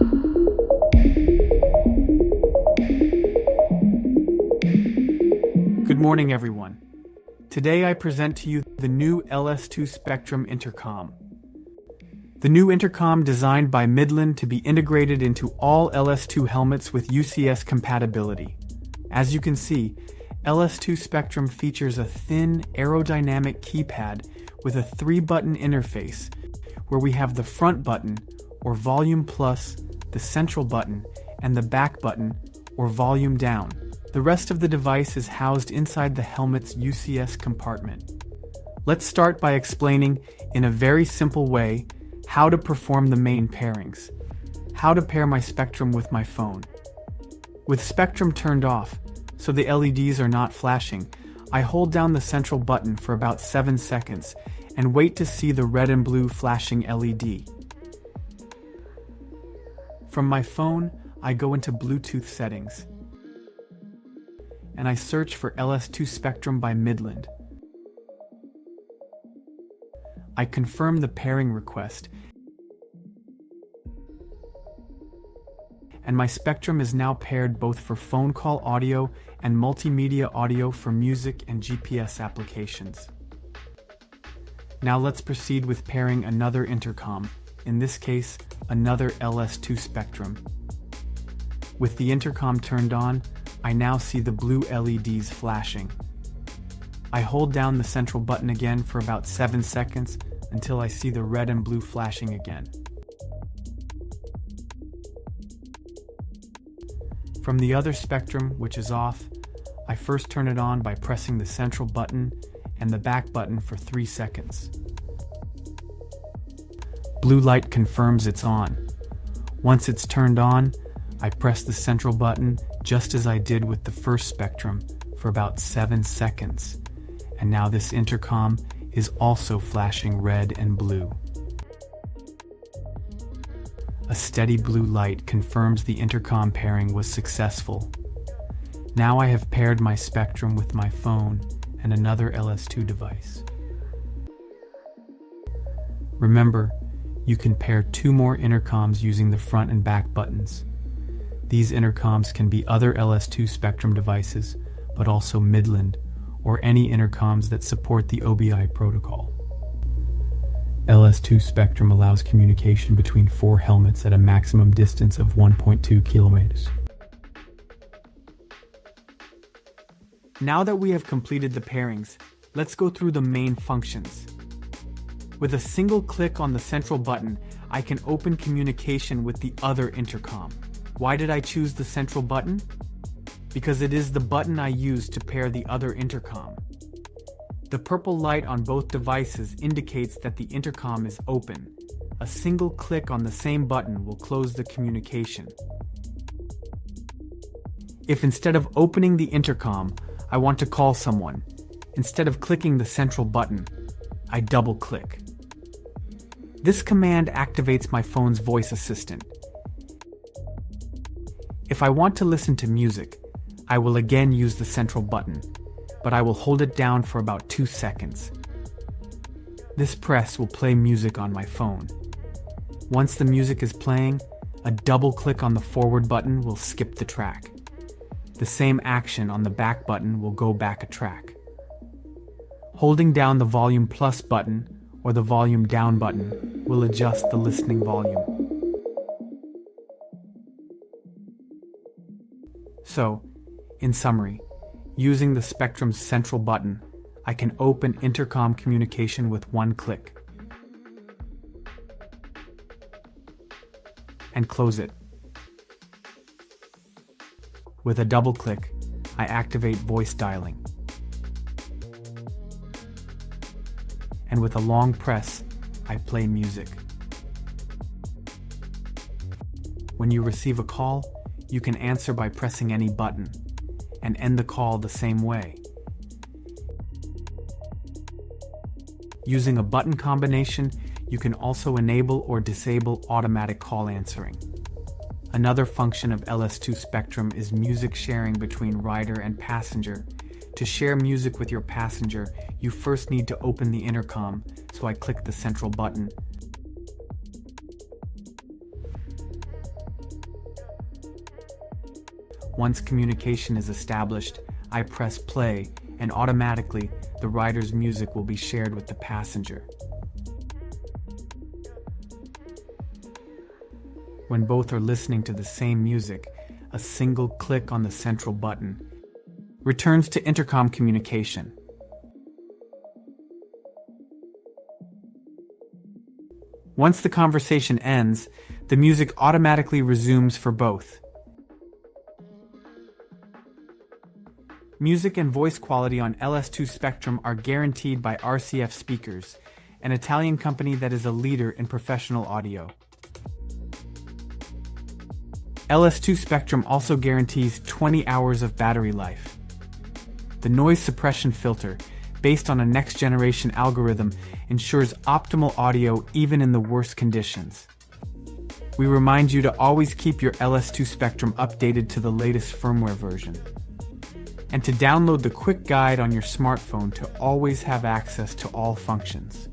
Good morning, everyone. Today I present to you the new LS2 Spectrum Intercom. The new intercom designed by MIDLAND to be integrated into all LS2 helmets with UCS compatibility. As you can see, LS2 Spectrum features a thin, aerodynamic keypad with a 3-button interface, where we have the front button, or volume plus, the central button, and the back button, or volume down. The rest of the device is housed inside the helmet's UCS compartment. Let's start by explaining, in a very simple way, how to perform the main pairings. How to pair my Spectrum with my phone. With Spectrum turned off, so the LEDs are not flashing, I hold down the central button for about 7 seconds and wait to see the red and blue flashing LED. From my phone, I go into Bluetooth settings, and I search for LS2 Spectrum by MIDLAND. I confirm the pairing request, and my Spectrum is now paired both for phone call audio and multimedia audio for music and GPS applications. Now let's proceed with pairing another intercom, in this case, another LS2 Spectrum. With the intercom turned on, I now see the blue LEDs flashing. I hold down the central button again for about 7 seconds until I see the red and blue flashing again. From the other Spectrum, which is off, I first turn it on by pressing the central button and the back button for 3 seconds. Blue light confirms it's on. Once it's turned on, I press the central button just as I did with the first Spectrum for about 7 seconds, and now this intercom is also flashing red and blue. A steady blue light confirms the intercom pairing was successful. Now I have paired my Spectrum with my phone and another LS2 device. Remember, you can pair 2 more intercoms using the front and back buttons. These intercoms can be other LS2 Spectrum devices, but also MIDLAND, or any intercoms that support the OBI protocol. LS2 Spectrum allows communication between 4 helmets at a maximum distance of 1.2 kilometers. Now that we have completed the pairings, let's go through the main functions. With a single click on the central button, I can open communication with the other intercom. Why did I choose the central button? Because it is the button I use to pair the other intercom. The purple light on both devices indicates that the intercom is open. A single click on the same button will close the communication. If instead of opening the intercom, I want to call someone, instead of clicking the central button, I double-click. This command activates my phone's voice assistant. If I want to listen to music, I will again use the central button, but I will hold it down for about 2 seconds. This press will play music on my phone. Once the music is playing, a double click on the forward button will skip the track. The same action on the back button will go back a track. Holding down the volume plus button or the volume down button will adjust the listening volume. So, in summary, using the Spectrum's central button, I can open intercom communication with 1 click and close it. With a double click, I activate voice dialing. And with a long press, I play music. When you receive a call, you can answer by pressing any button, and end the call the same way. Using a button combination, you can also enable or disable automatic call answering. Another function of LS2 Spectrum is music sharing between rider and passenger. To share music with your passenger, you first need to open the intercom, so I click the central button. Once communication is established, I press play, and automatically, the rider's music will be shared with the passenger. When both are listening to the same music, a single click on the central button returns to intercom communication. Once the conversation ends, the music automatically resumes for both. Music and voice quality on LS2 Spectrum are guaranteed by RCF Speakers, an Italian company that is a leader in professional audio. LS2 Spectrum also guarantees 20 hours of battery life. The noise suppression filter, based on a next-generation algorithm, ensures optimal audio even in the worst conditions. We remind you to always keep your LS2 Spectrum updated to the latest firmware version, and to download the quick guide on your smartphone to always have access to all functions.